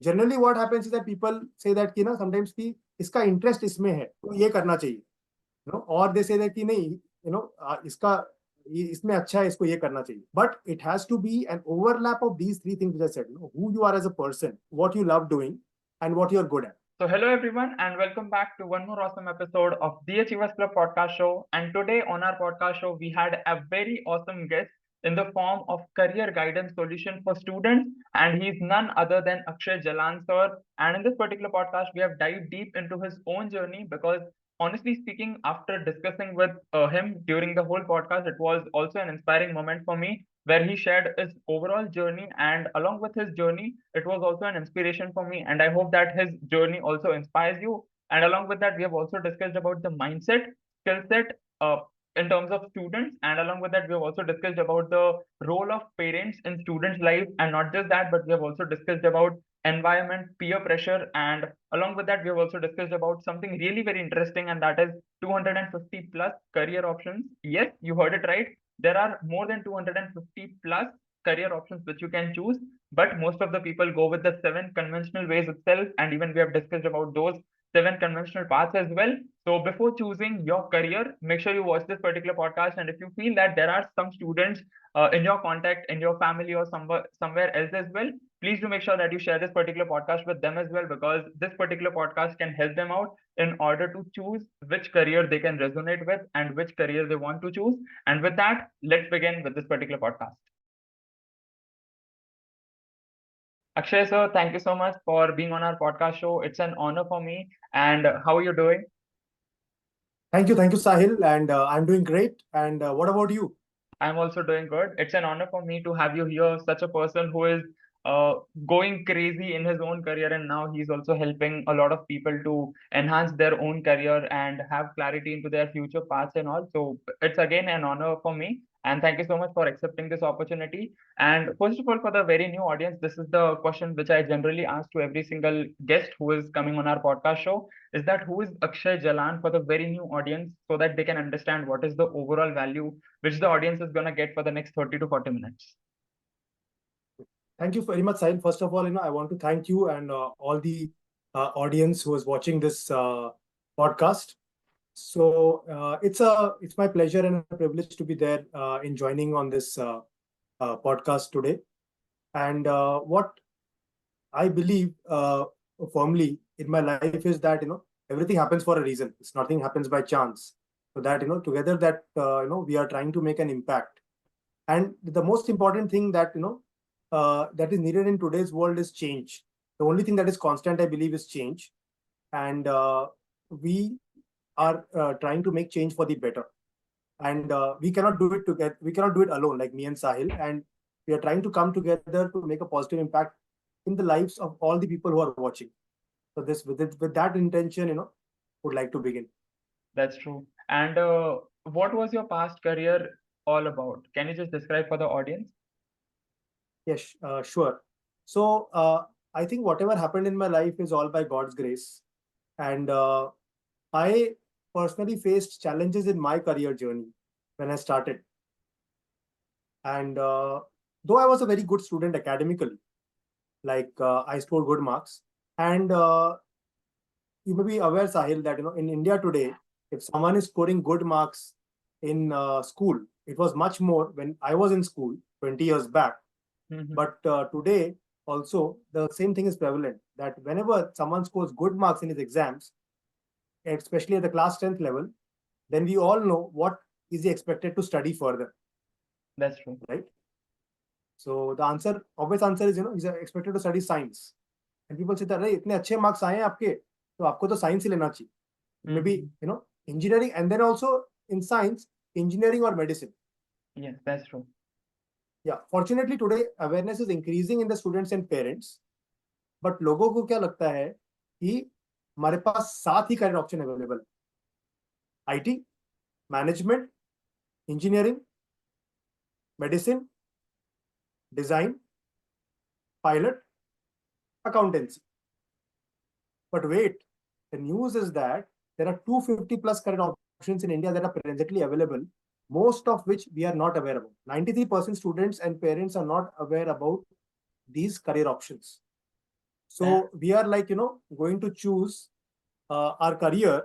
Generally what happens is that people say that कि ना sometimes कि इसका interest इसमें है तो ये करना चाहिए, or they say that कि नहीं, इसका इसमें अच्छा है, इसको ये करना चाहिए. But it has to be an overlap of these three things which I said, who you are as a person, what you love doing, and what you're good at. So hello everyone and welcome back to one more awesome episode of the Achievers Club podcast show. And today on our podcast show, we had a very awesome guest in the form of career guidance solution for students. And he's none other than Akshay Jalan sir. And in this particular podcast, we have dived deep into his own journey because honestly speaking, after discussing with him during the whole podcast, it was also an inspiring moment for me where he shared his overall journey, and along with his journey it was also an inspiration for me, and I hope that his journey also inspires you. And along with that we have also discussed about the mindset, skill set, in terms of students, and along with that we have also discussed about the role of parents in students life, and not just that, but we have also discussed about environment, peer pressure, and along with that we have also discussed about something really very interesting, and that is 250 plus career options. Yes, you heard it right, there are more than 250 plus career options which you can choose, but most of the people go with the seven conventional ways itself, and even we have discussed about those seven conventional paths as well. So before choosing your career, make sure you watch this particular podcast, and if you feel that there are some students in your contact, in your family, or somewhere else as well, please do make sure that you share this particular podcast with them as well, because this particular podcast can help them out in order to choose which career they can resonate with and which career they want to choose. And with that, let's begin with this particular podcast. Akshay sir, thank you so much for being on our podcast show. It's an honor for me. And how are you doing? Thank you, Sahil, and I'm doing great. And what about you? I'm also doing good. It's an honor for me to have you here, such a person who is uh, going crazy in his own career, and now he's also helping a lot of people to enhance their own career and have clarity into their future paths and all. So it's again an honor for me. And thank you so much for accepting this opportunity. And first of all, for the very new audience, this is the question which I generally ask to every single guest who is coming on our podcast show, is that who is Akshay Jalan, for the very new audience, so that they can understand what is the overall value which the audience is going to get for the next 30 to 40 minutes. Thank you very much, Sahil. First of all, I want to thank you and all the audience who is watching this podcast. So it's my pleasure and a privilege to be there in joining on this podcast today. And what I believe firmly in my life is that everything happens for a reason. It's nothing happens by chance. So that together that we are trying to make an impact. And the most important thing that that is needed in today's world is change. The only thing that is constant, I believe, is change, and we are trying to make change for the better. And we cannot do it together. We cannot do it alone, like me and Sahil. And we are trying to come together to make a positive impact in the lives of all the people who are watching. So this with that intention, would like to begin. That's true. And what was your past career all about? Can you just describe for the audience? Yes, sure. So I think whatever happened in my life is all by God's grace, and I personally faced challenges in my career journey when I started. And though I was a very good student academically, like I scored good marks, and you may be aware, Sahil, that in India today, if someone is scoring good marks in school, it was much more when I was in school 20 years back. But today also the same thing is prevalent, that whenever someone scores good marks in his exams, especially at the class 10th level, then we all know what is he expected to study further. That's true. Right? So the obvious answer is, he's expected to study science. And people say that, hey, इतने अच्छे marks आए हैं आपके, तो आपको तो science ही लेना चाहिए. Maybe, engineering, and then also in science, engineering or medicine. Yes, that's true. Yeah, fortunately today awareness is increasing in the students and parents, but लोगों को क्या लगता है कि हमारे पास 7 ही career option available: IT, management, engineering, medicine, design, pilot, accountancy. But wait, the news is that there are 250 plus career options in India that are presently available, most of which we are not aware about. 93% students and parents are not aware about these career options. So we are like, going to choose our career,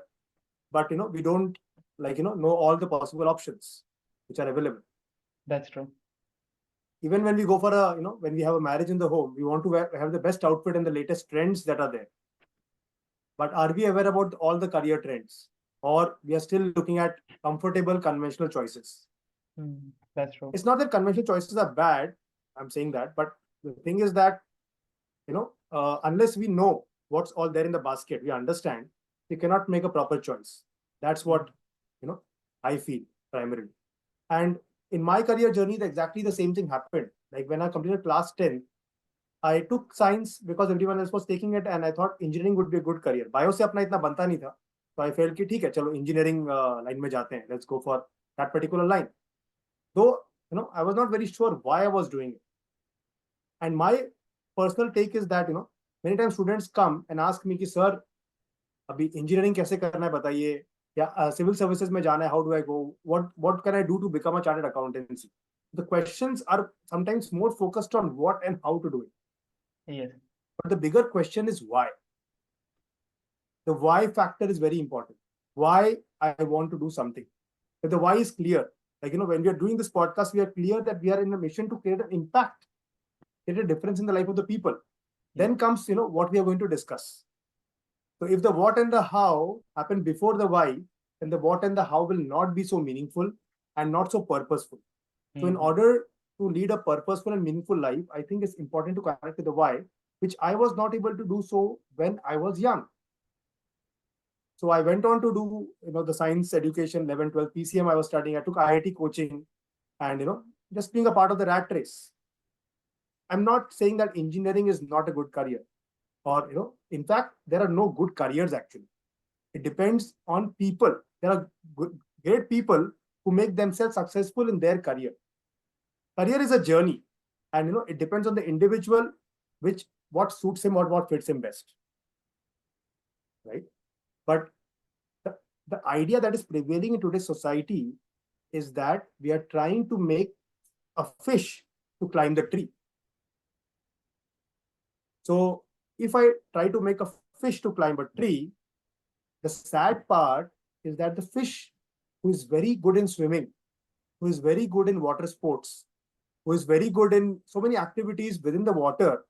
but, we don't like, know all the possible options which are available. That's true. Even when we go for when we have a marriage in the home, we want to have the best outfit and the latest trends that are there. But are we aware about all the career trends? Or we are still looking at comfortable conventional choices? That's true. It's not that conventional choices are bad. I'm saying that. But the thing is that, unless we know what's all there in the basket, we understand, we cannot make a proper choice. That's what, I feel primarily. And in my career journey, exactly the same thing happened. Like when I completed class 10, I took science because everyone else was taking it, and I thought engineering would be a good career. Bio से अपना इतना बनता नहीं था, so I felt कि ठीक है, चलो engineering line में जाते हैं. Let's go for that particular line. Though I was not very sure why I was doing it. And my personal take is that many times students come and ask me कि sir, अभी engineering कैसे करना है बताइए, या civil services में जाना है, how do I go? What can I do to become a chartered accountancy? The questions are sometimes more focused on what and how to do it. Yes. But the bigger question is why. The why factor is very important. Why I want to do something. If the why is clear, like, when we are doing this podcast, we are clear that we are in a mission to create an impact, create a difference in the life of the people. Then comes, what we are going to discuss. So if the what and the how happen before the why, then the what and the how will not be so meaningful and not so purposeful. So in order to lead a purposeful and meaningful life, I think it's important to connect with the why, which I was not able to do so when I was young. So I went on to do, the science education, 11, 12 PCM I was studying. I took IIT coaching and, just being a part of the rat race. I'm not saying that engineering is not a good career, or, in fact, there are no good careers actually. It depends on people. There are great people who make themselves successful in their career. Career is a journey, and, it depends on the individual, what suits him or what fits him best. Right? But the idea that is prevailing in today's society is that we are trying to make a fish to climb the tree. So if I try to make a fish to climb a tree, the sad part is that the fish who is very good in swimming, who is very good in water sports, who is very good in so many activities within the water,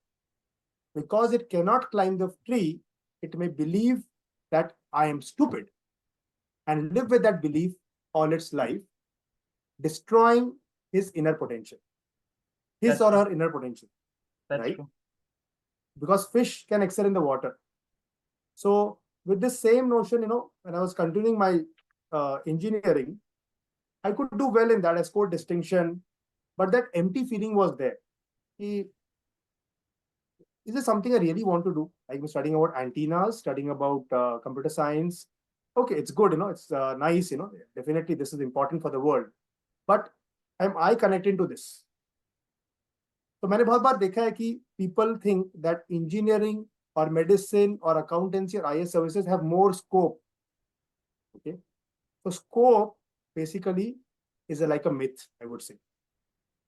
because it cannot climb the tree, it may believe that I am stupid and live with that belief all its life, destroying his inner potential, or her inner potential. That's right? True. Because fish can excel in the water. So with this same notion, when I was continuing my engineering, I could do well in that. I scored distinction, but that empty feeling was there. Is this something I really want to do? I'm studying about antennas, studying about computer science. Okay, it's good, it's nice, definitely this is important for the world. But am I connecting to this? तो मैंने बहुत बार देखा है कि people think that engineering or medicine or accountancy or IS services have more scope. Okay, so scope basically is like a myth, I would say.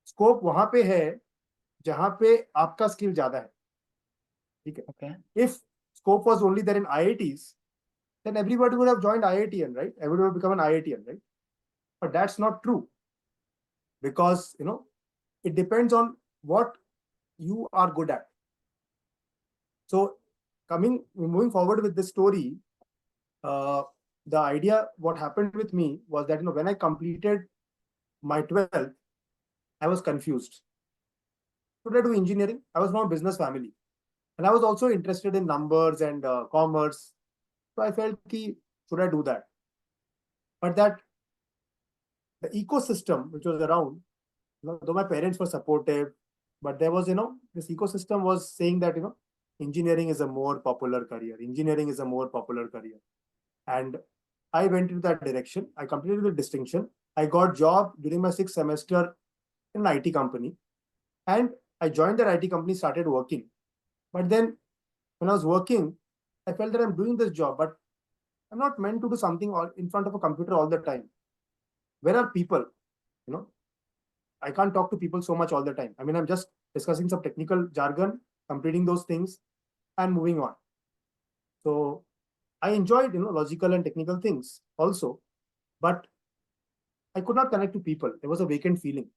Scope वहां पे है जहां पे आपका skill ज्यादा है. ठीक है. Okay. If scope was only there in IITs, then everybody would have joined IITN, right? Everybody would become an IITN, right? But that's not true, because it depends on what you are good at. So moving forward with this story, the idea, what happened with me was that when I completed my 12th, I was confused. Should I do engineering? I was from a business family, and I was also interested in numbers and commerce. So I felt ki, should I do that? But that the ecosystem which was around, though my parents were supportive, but there was, this ecosystem was saying that, engineering is a more popular career. Engineering is a more popular career. And I went into that direction. I completed with distinction. I got job during my 6th semester in an IT company. And I joined that IT company, started working. But then when I was working, I felt that I'm doing this job, but I'm not meant to do something in front of a computer all the time. Where are people? I can't talk to people so much all the time. I mean, I'm just discussing some technical jargon, completing those things. and moving on. So I enjoyed, logical and technical things also, but I could not connect to people. There was a vacant feeling.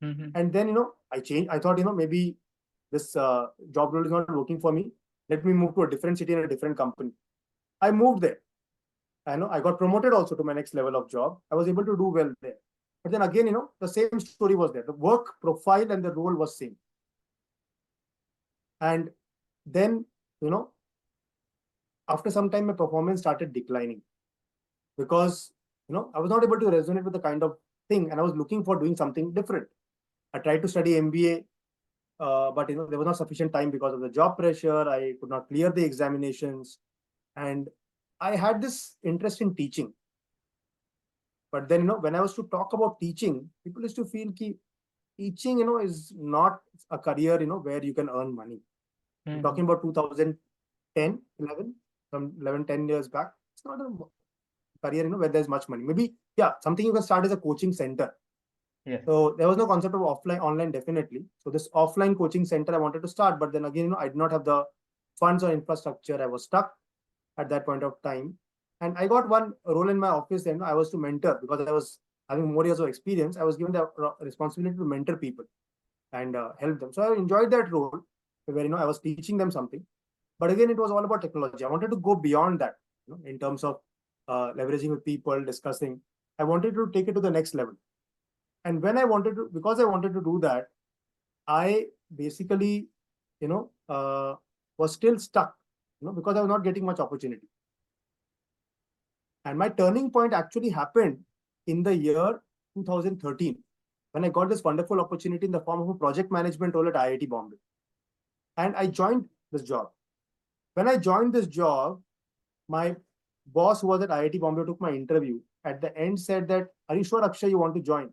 Mm-hmm. And then, I changed. I thought, maybe this job role is not working for me. Let me move to a different city and a different company. I moved there. I got promoted also to my next level of job. I was able to do well there. But then again, the same story was there. The work profile and the role was same. And then, you know, after some time, my performance started declining because, I was not able to resonate with the kind of thing, and I was looking for doing something different. I tried to study MBA, but there was not sufficient time because of the job pressure. I could not clear the examinations, and I had this interest in teaching. But then, when I was to talk about teaching, people used to feel ki teaching, is not a career, where you can earn money. I'm Mm-hmm. talking about 2010, 11, from 11, 10 years back. It's not a career, where there's much money. Maybe, yeah, something you can start as a coaching center. Yes. So there was no concept of offline, online, definitely. So this offline coaching center I wanted to start, but then again, I did not have the funds or infrastructure. I was stuck at that point of time. And I got one role in my office, and I was to mentor because I was having more years of experience. I was given the responsibility to mentor people and help them. So I enjoyed that role where I was teaching them something. But again, it was all about technology. I wanted to go beyond that, in terms of leveraging with people, discussing. I wanted to take it to the next level. And because I wanted to do that, I basically, was still stuck, because I was not getting much opportunity. And my turning point actually happened in the year 2013 when I got this wonderful opportunity in the form of a project management role at IIT Bombay. And I joined this job. When I joined this job, my boss, who was at IIT Bombay, took my interview. At the end, said that, "Are you sure, Akshay, you want to join?"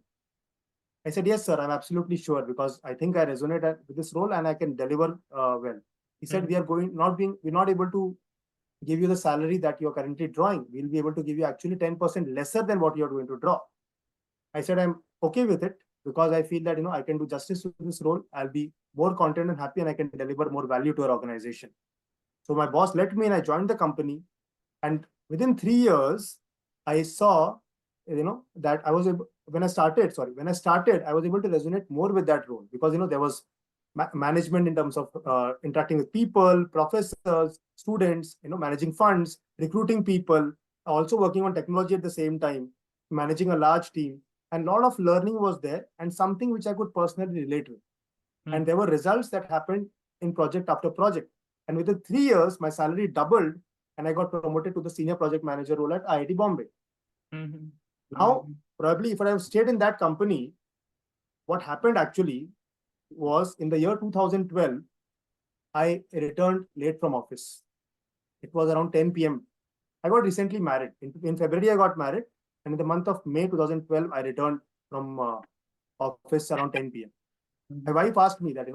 I said, "Yes, sir, I'm absolutely sure because I think I resonate with this role and I can deliver well." He said, Mm-hmm. We're not able to give you the salary that you're currently drawing. We'll be able to give you actually 10% lesser than what you're going to draw." I said, "I'm okay with it because I feel that, I can do justice to this role. I'll be more content and happy and I can deliver more value to our organization." So my boss let me and I joined the company. And within 3 years, I saw, that when I started, I was able to resonate more with that role because, there was management in terms of interacting with people, professors, students, managing funds, recruiting people, also working on technology at the same time, managing a large team. And a lot of learning was there and something which I could personally relate with. And there were results that happened in project after project. And within 3 years, my salary doubled and I got promoted to the senior project manager role at IIT Bombay. Mm-hmm. Now, probably if I have stayed in that company, what happened actually was in the year 2012, I returned late from office. It was around 10 p.m. I got recently married. In February, I got married. And in the month of May 2012, I returned from office around 10 p.m. My Mm-hmm. wife asked me that,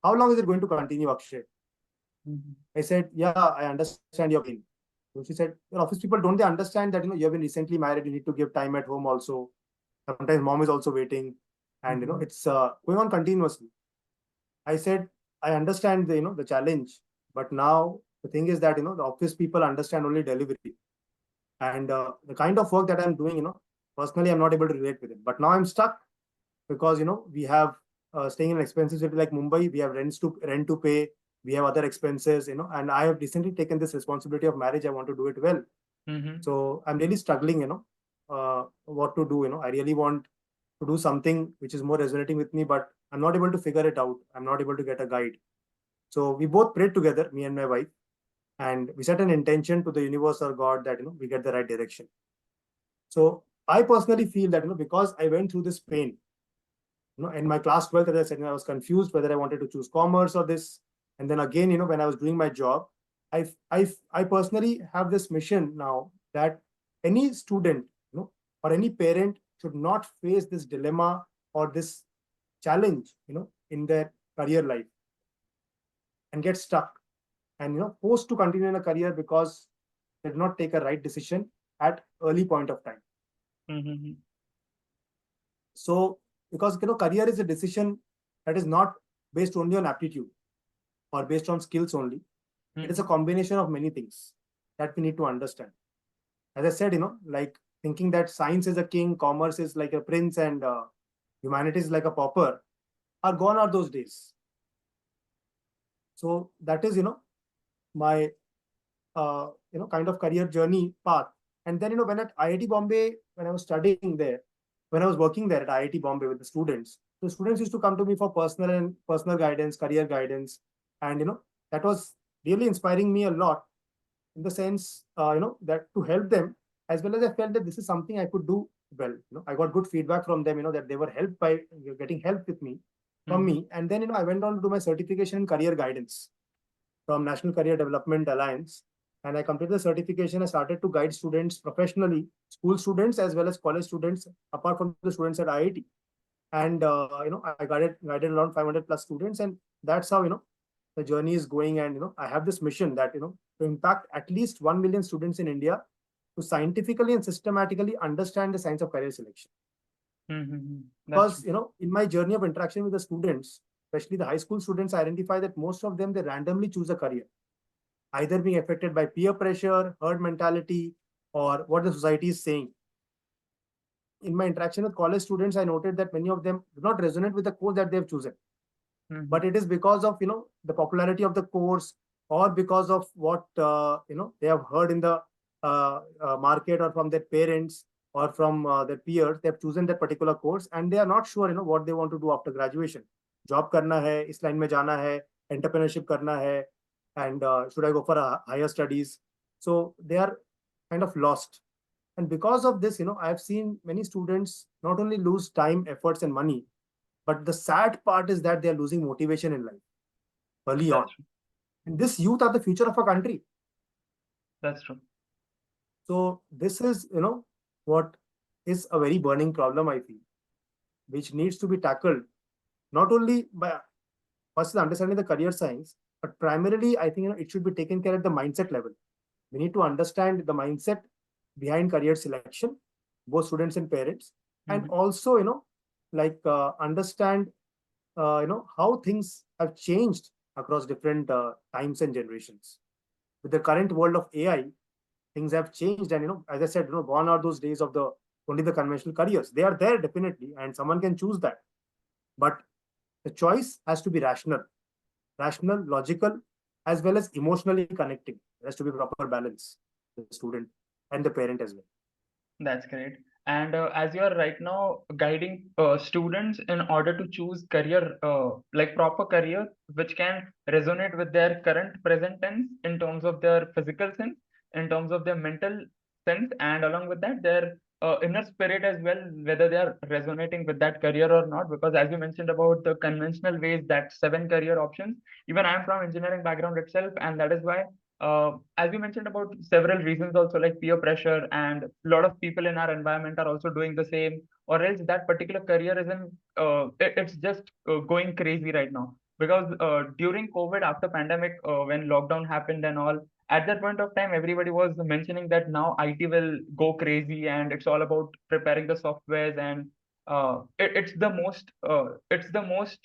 how long is it going to continue, Akshay? Mm-hmm. I said, yeah, I understand your pain. So she said, your office people, don't they understand that, you have been recently married, you need to give time at home also. Sometimes mom is also waiting and, Mm-hmm. it's going on continuously. I said, I understand the challenge, but now the thing is that, the office people understand only delivery. And the kind of work that I'm doing, personally, I'm not able to relate with it. But now I'm stuck because, we have staying in an expensive city like Mumbai, we have rent to pay, we have other expenses, and I have recently taken this responsibility of marriage. I want to do it well. Mm-hmm. So I'm really struggling, what to do. I really want to do something which is more resonating with me, but I'm not able to figure it out. I'm not able to get a guide. So we both prayed together, me and my wife, and we set an intention to the universe or God that, we get the right direction. So I personally feel that, because I went through this pain, in my class 12th, as I said, I was confused whether I wanted to choose commerce or this. And then again, when I was doing my job, I personally have this mission now that any student, or any parent should not face this dilemma or this challenge, in their career life and get stuck and, forced to continue in a career because they did not take a right decision at early point of time. Mm-hmm. So, because, career is a decision that is not based only on aptitude or based on skills only. It is a combination of many things that we need to understand. As I said, like thinking that science is a king, commerce is like a prince, and humanity is like a pauper, are gone are those days. So that is, my kind of career journey path. And then, when at IIT Bombay, when I was studying there, when I was working there at IIT Bombay with the students used to come to me for personal guidance, career guidance, and that was really inspiring me a lot, in the sense, that to help them, as well as I felt that this is something I could do well. I got good feedback from them, that they were helped by getting help with me from me. And then, I went on to do my certification in career guidance from National Career Development Alliance. And I completed the certification. I started to guide students professionally, school students as well as college students, apart from the students at IIT. And I guided around 500 plus students, and that's how the journey is going. And I have this mission that to impact at least 1 million students in India to scientifically and systematically understand the science of career selection. Because in my journey of interaction with the students, especially the high school students, I identify that most of them, they randomly choose a career, either being affected by peer pressure, herd mentality, or what the society is saying. In my interaction with college students, I noted that many of them do not resonate with the course that they have chosen. But it is because of the popularity of the course, or because of what they have heard in the market, or from their parents, or from their peers. They have chosen that particular course, and they are not sure what they want to do after graduation. Job करना है, इस line में जाना है, entrepreneurship करना है, and should I go for higher studies? So they are kind of lost. And because of this, I have seen many students not only lose time, efforts, and money, but the sad part is that they are losing motivation in life early on. And this youth are the future of our country. That's true. So this is, what is a very burning problem, I feel, which needs to be tackled not only by first understanding the career science, but primarily, I think, it should be taken care at the mindset level. We need to understand the mindset behind career selection, both students and parents, and also, understand, how things have changed across different times and generations. With the current world of AI, things have changed, and as I said, gone are those days of the only the conventional careers. They are there definitely, and someone can choose that, but the choice has to be rational, logical, as well as emotionally connecting. There has to be proper balance, the student and the parent as well. That's great. And as you are right now guiding students in order to choose career, like proper career, which can resonate with their current present tense in terms of their physical sense, in terms of their mental sense, and along with that, their inner spirit as well, whether they are resonating with that career or not. Because as you mentioned about the conventional ways, that 7 career options, even I am from engineering background itself, and that is why as you mentioned about several reasons also, like peer pressure, and a lot of people in our environment are also doing the same, or else that particular career isn't it's just going crazy right now. Because during COVID, after pandemic, when lockdown happened and all, at that point of time everybody was mentioning that now IT will go crazy, and it's all about preparing the softwares, and it's the most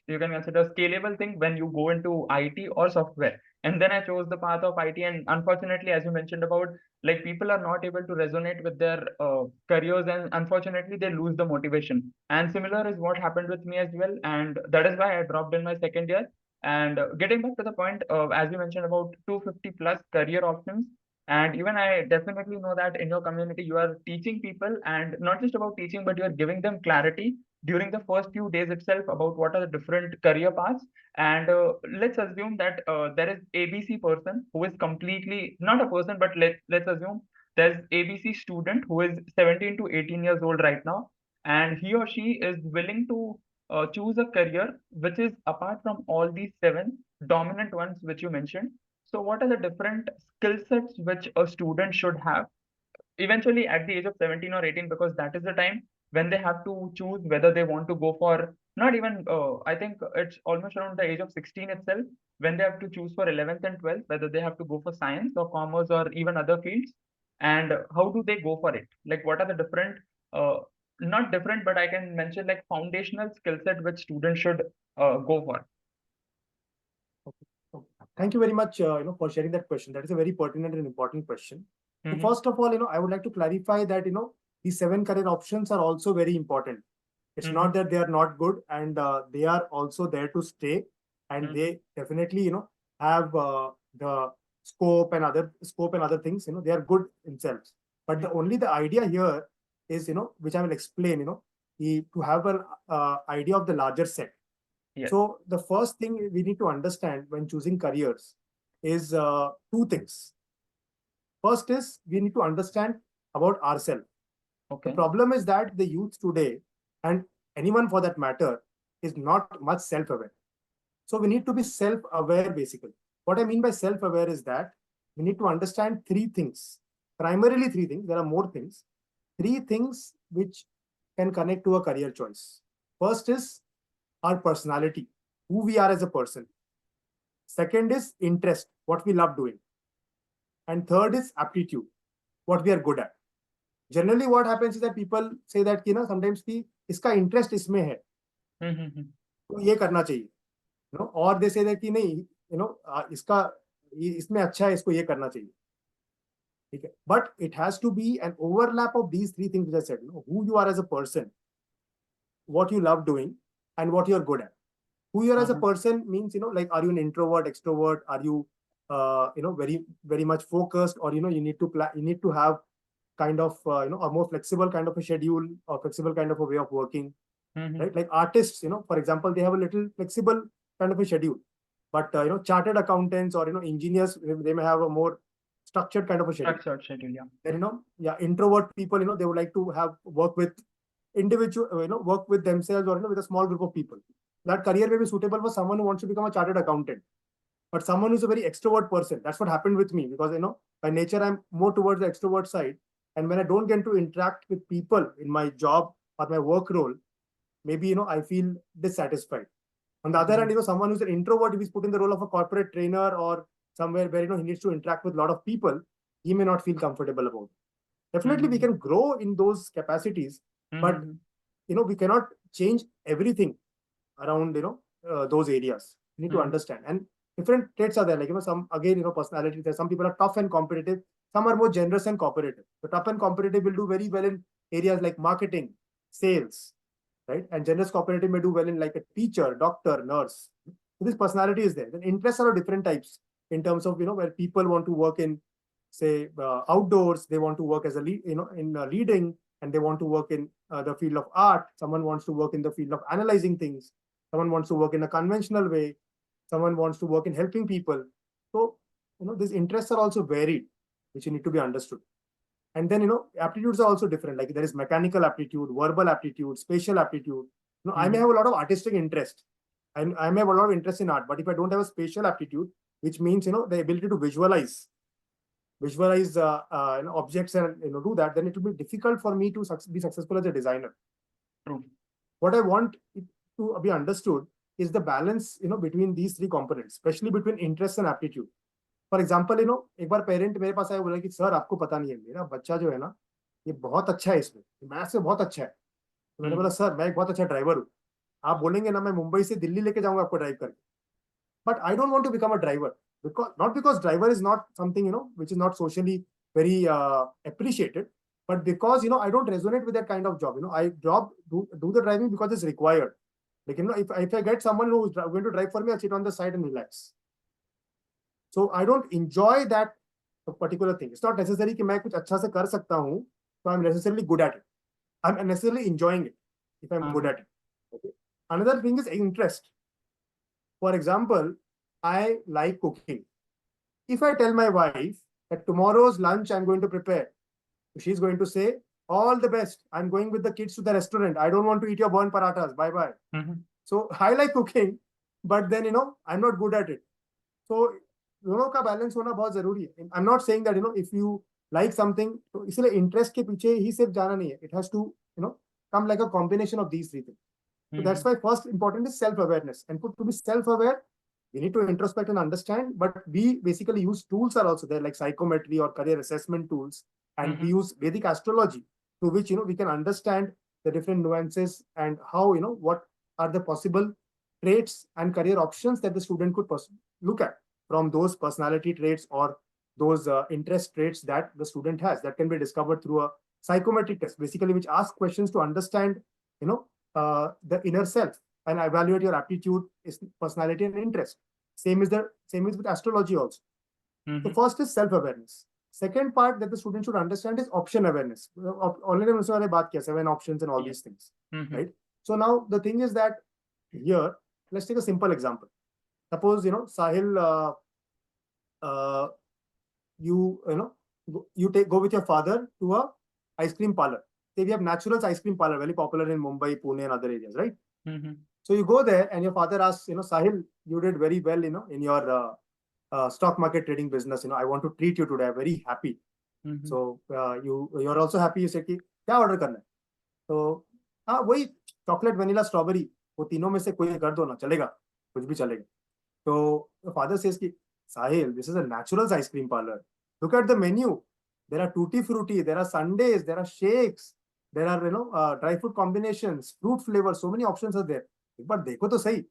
you can consider scalable thing when you go into IT or software. And then I chose the path of IT, and unfortunately, as you mentioned about, like, people are not able to resonate with their careers, and unfortunately they lose the motivation. And similar is what happened with me as well, and that is why I dropped in my second year. And getting back to the point, as you mentioned about 250 plus career options, and even I definitely know that in your community you are teaching people, and not just about teaching, but you are giving them clarity during the first few days itself about what are the different career paths. And let's assume that there is ABC person who is completely not a person, but let's assume there's ABC student who is 17 to 18 years old right now, and he or she is willing to choose a career which is apart from all these 7 dominant ones which you mentioned. So, what are the different skill sets which a student should have eventually at the age of 17 or 18, because that is the time when they have to choose whether they want to go for, not even I think it's almost around the age of 16 itself, when they have to choose for 11th and 12th whether they have to go for science or commerce or even other fields. And how do they go for it, like what are the different uh, not different, but I can mention like foundational skill set which students should go for. Okay. Thank you very much, for sharing that question. That is a very pertinent and important question. So Mm-hmm. first of all, I would like to clarify that, these 7 career options are also very important. It's Mm-hmm. not that they are not good, and they are also there to stay, and Mm-hmm. they definitely, have the scope and other things. They are good themselves. But the idea here is, which I will explain. To have an idea of the larger set. Yes. So the first thing we need to understand when choosing careers is two things. First is we need to understand about ourselves. The Okay. problem is that the youth today, and anyone for that matter, is not much self-aware. So we need to be self-aware basically. What I mean by self-aware is that we need to understand three things. Primarily three things. There are more things. Three things which can connect to a career choice. First is our personality, who we are as a person. Second is interest, what we love doing. And third is aptitude, what we are good at. Generally, what happens is that people say that, sometimes कि इसका interest इसमें है, Mm-hmm. तो ये करना चाहिए. Or they say that कि नहीं, इसका इसमें अच्छा है, इसको ये करना चाहिए. Okay. But it has to be an overlap of these three things which I said. Who you are as a person, what you love doing, and what you're good at. Who you are as a person means, like, are you an introvert, extrovert? Are you, very, very much focused, or, you need to you need to have kind of, a more flexible kind of a schedule or flexible kind of a way of working, Mm-hmm. right? Like artists, for example, they have a little flexible kind of a schedule. But, chartered accountants or, engineers, they may have a more structured kind of a schedule. Structured schedule, yeah. And, yeah, introvert people, they would like to have work with individual, work with themselves or, with a small group of people. That career may be suitable for someone who wants to become a chartered accountant. But someone who's a very extrovert person, that's what happened with me, because, by nature, I'm more towards the extrovert side. And when I don't get to interact with people in my job or my work role, maybe, I feel dissatisfied. On the other hand, someone who's an introvert, if he's put in the role of a corporate trainer or somewhere where, he needs to interact with a lot of people, he may not feel comfortable about it. Definitely, we can grow in those capacities, but, we cannot change everything around, those areas. You need to understand. And different traits are there. Like, some, again, personality. There, some people are tough and competitive. Some are more generous and cooperative. The tough and competitive will do very well in areas like marketing, sales, right? And generous cooperative may do well in like a teacher, doctor, nurse. So this personality is there. Then interests are of different types in terms of, where people want to work in, say, outdoors. They want to work as a lead, in leading, and they want to work in the field of art. Someone wants to work in the field of analyzing things. Someone wants to work in a conventional way. Someone wants to work in helping people. So, these interests are also varied, which you need to be understood. And then, aptitudes are also different. Like, there is mechanical aptitude, verbal aptitude, spatial aptitude. I may have a lot of artistic interest. I may have a lot of interest in art, but if I don't have a spatial aptitude, which means, the ability to visualize objects and, do that, then it will be difficult for me to be successful as a designer. True. What I want it to be understood is the balance, between these three components, especially between interest and aptitude. For example, एक बार parent मेरे पास आया, बोला कि sir, आपको पता नहीं है, मेरा बच्चा जो है ना, ये बहुत अच्छा है, इसमें मैथ्स में बहुत अच्छा है. तो मैंने बोला, सर, मैं एक बहुत अच्छा ड्राइवर हूँ. आप बोलेंगे ना, मैं मुंबई से दिल्ली लेके जाऊंगा आपको ड्राइव करके. But I don't want to become a driver, because driver is not something, which is not socially very appreciated, but because, I don't resonate with that kind of job. I do the driving because it's required. Like, if I get someone who's going to drive for me, I'll sit on the side and relax. So I don't enjoy that particular thing. It's not necessary कि मैं कुछ अच्छा से कर सकता हूँ, so I'm necessarily good at it. I'm necessarily enjoying it if I'm good at it. Okay. Another thing is interest. For example, I like cooking. If I tell my wife that tomorrow's lunch I'm going to prepare, she's going to say, all the best. I'm going with the kids to the restaurant. I don't want to eat your burnt parathas. Bye bye. So I like cooking, but then, I'm not good at it. So दोनों का balance होना बहुत जरूरी है. I am not saying that, if you like something, तो इसलिए interest के पीछे ही सिर्फ जाना नहीं है. It has to, come like a combination of these three things. So that's why first important is self-awareness. And to be self-aware, we need to introspect and understand. But we basically use tools are also there, like psychometry or career assessment tools. And we use Vedic astrology, through which, we can understand the different nuances and how, what are the possible traits and career options that the student could look at. from those personality traits or those interest traits that the student has, that can be discovered through a psychometric test, basically, which asks questions to understand, the inner self and evaluate your aptitude, personality, and interest. Same is with astrology also. So first is self-awareness. Second part that the student should understand is option awareness. Already we talked about 7 options and all these things, right? So now the thing is that here, let's take a simple example. Suppose, Sahil, you go with your father to a ice cream parlor. Say we have Naturals ice cream parlor, very popular in Mumbai, Pune, and other areas, right? So you go there and your father asks, Sahil, you did very well, in your stock market trading business. I want to treat you today. I'm very happy. So you're also happy. You said कि क्या order करना है? तो हाँ वही chocolate, vanilla, strawberry, वो तीनों में से कोई कर दो ना, चलेगा, कुछ भी चलेगा. So the father says कि Sahil, this is a Naturals ice cream parlor. Look at the menu. There are tutti frutti, there are sundaes, there are shakes, there are dry fruit combinations, fruit flavors. So many options are there. एक बार देखो तो सही.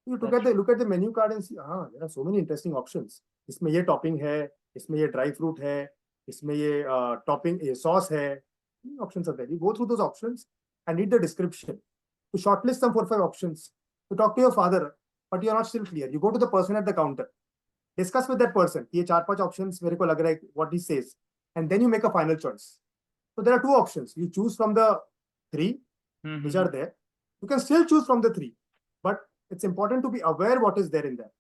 You look at the menu card and see, there are so many interesting options. इसमें ये topping है, इसमें ये dry fruit है, इसमें ये topping, ये sauce है. Options are there. You go through those options and read the description. To shortlist some 4 or 5 options. To talk to your father, but you're not still clear. You go to the person at the counter. Discuss with that person. ये 4-5 options मेरे को लग रहा है what he says, and then you make a final choice. So there are 2 options. You choose from the 3 which are there. You can still choose from the 3, but it's important to be aware what is there in there,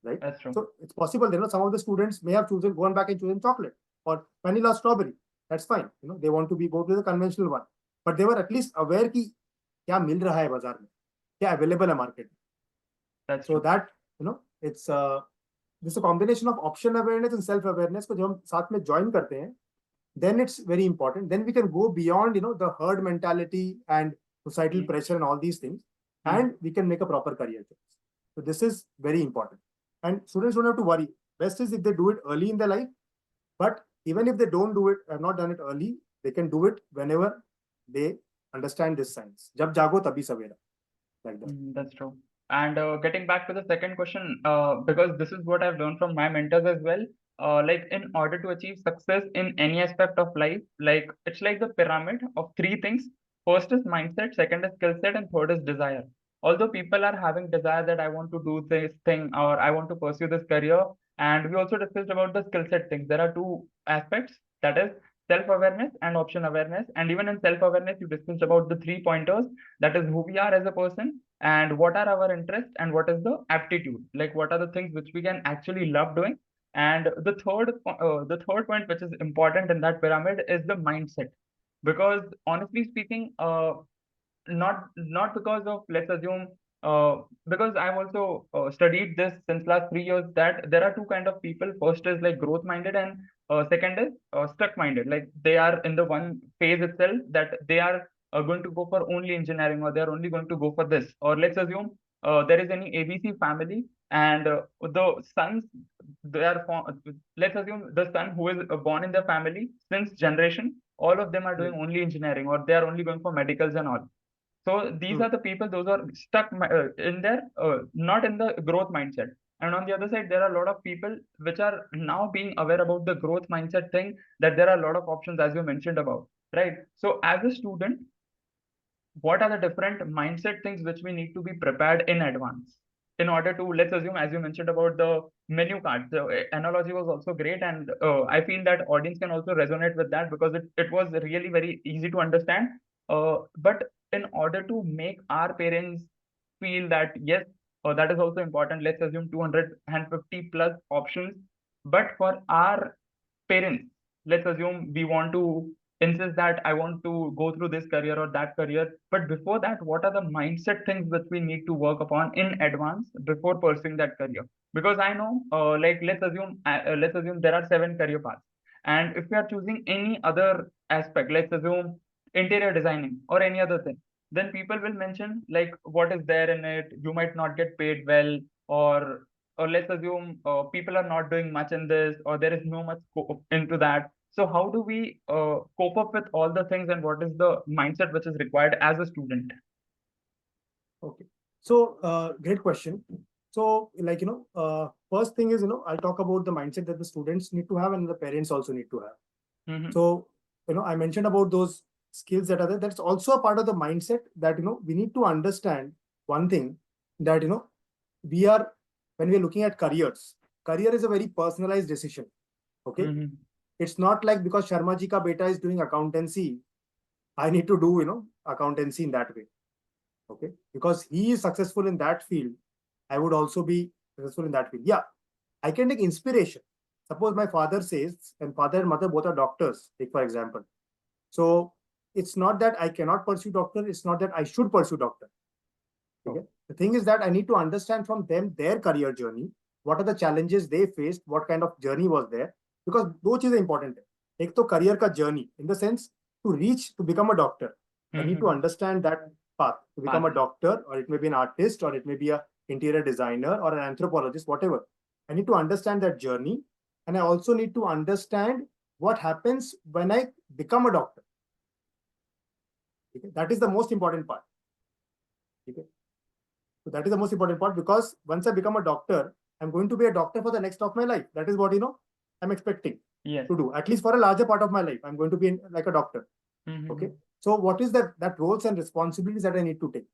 right? That's true. So it's possible, some of the students may have gone back and chosen chocolate or vanilla strawberry. That's fine. They want to go with the conventional one, but they were at least aware कि क्या मिल रहा है बाजार में, क्या available है market. That's so true. that it's this is a combination of option awareness and self awareness को जब हम साथ में join करते हैं, then it's very important. Then we can go beyond the herd mentality and societal pressure and all these things, and we can make a proper career choice. So this is very important, and students don't have to worry. Best is if they do it early in their life, but even if they don't do it, have not done it early, they can do it whenever they understand this science. Jab jago tabhi savera, like that. That's true. And getting back to the second question, because this is what I've learned from my mentors as well. Like in order to achieve success in any aspect of life, like it's like the pyramid of 3 things. First is mindset, second is skill set, and third is desire. Although people are having desire that I want to do this thing or I want to pursue this career, and we also discussed about the skill set things. There are 2 aspects, that is self-awareness and option awareness. And even in self-awareness, you discussed about the 3 pointers, that is who we are as a person, and what are our interests, and what is the aptitude, like what are the things which we can actually love doing. And the third point which is important in that pyramid is the mindset, because honestly speaking, not because of, let's assume, because I've also studied this since last 3 years, that there are 2 kind of people. First is like growth minded, and second is stuck minded, like they are in the one phase itself that they are going to go for only engineering, or they are only going to go for this. Or let's assume there is any ABC family, and the sons, let's assume the son who is born in the family since generation, all of them are doing only engineering, or they are only going for medicals and all. So these are the people, those are stuck in their not in the growth mindset. And on the other side, there are a lot of people which are now being aware about the growth mindset thing, that there are a lot of options, as you mentioned about, right? So as a student, what are the different mindset things which we need to be prepared in advance in order to, let's assume, as you mentioned about the menu card, the analogy was also great, and I feel that audience can also resonate with that, because it was really very easy to understand. But in order to make our parents feel that yes, that is also important, let's assume 250 plus options, but for our parents, let's assume we want to insist that I want to go through this career or that career. But before that, what are the mindset things which we need to work upon in advance before pursuing that career? Because I know, like let's assume there are 7 career paths, and if we are choosing any other aspect, let's assume interior designing or any other thing, then people will mention like what is there in it. You might not get paid well, or let's assume people are not doing much in this, or there is no much into that. So how do we cope up with all the things, and what is the mindset which is required as a student? Okay. So great question. So like, first thing is, I'll talk about the mindset that the students need to have and the parents also need to have. So, I mentioned about those skills that are there. That's also a part of the mindset that, we need to understand one thing that, we are, when we are looking at careers, career is a very personalized decision. Okay. It's not like because Sharma ji ka beta is doing accountancy, I need to do, accountancy in that way. Okay. Because he is successful in that field, I would also be successful in that field. Yeah. I can take inspiration. Suppose my father says, and father and mother both are doctors, take for example. So it's not that I cannot pursue doctor. It's not that I should pursue doctor. Okay. The thing is that I need to understand from them their career journey. What are the challenges they faced? What kind of journey was there? Because दो चीजें important है. एक तो career का journey in the sense to reach to become a doctor. I need to understand that path to become a doctor, or it may be an artist, or it may be a interior designer or an anthropologist, whatever. I need to understand that journey, and I also need to understand what happens when I become a doctor. Okay? That is the most important part. Okay? So that is the most important part, because once I become a doctor, I'm going to be a doctor for the next of my life. That is what I'm expecting to do. At least for a larger part of my life, I'm going to be like a doctor. Okay. So what is that roles and responsibilities that I need to take?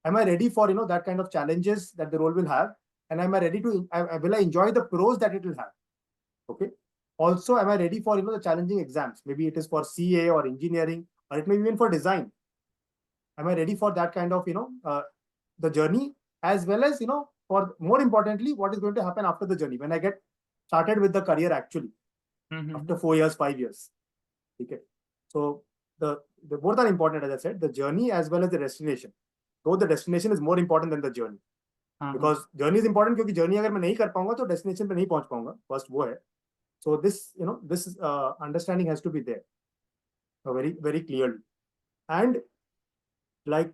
Am I ready for that kind of challenges that the role will have? And am I ready to will I enjoy the pros that it will have? Okay. Also, am I ready for the challenging exams? Maybe it is for CA or engineering, or it may be even for design. Am I ready for that kind of the journey, as well as for more importantly, what is going to happen after the journey when I get started with the career actually after 4 years, 5 years. Okay. So the both are important, as I said, the journey as well as the destination. Though the destination is more important than the journey. Because journey is important, क्योंकि journey अगर मैं नहीं कर पाऊंगा तो destination पे नहीं पहुंच पाऊंगा. First वो है. So this this understanding has to be there very, very clearly. And like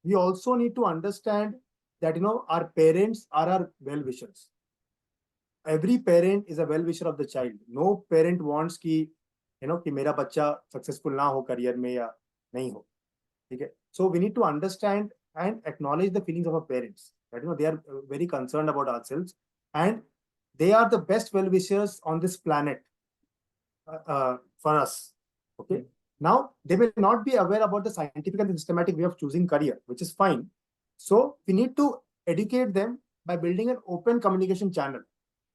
we also need to understand that our parents are our well-wishers. Every parent is a well-wisher of the child. No parent wants कि मेरा बच्चा successful ना हो career में या नहीं हो. Okay. So we need to understand and acknowledge the feelings of our parents. That they are very concerned about ourselves, and they are the best well-wishers on this planet for us. Okay. Now, they may not be aware about the scientific and systematic way of choosing career, which is fine. So we need to educate them by building an open communication channel.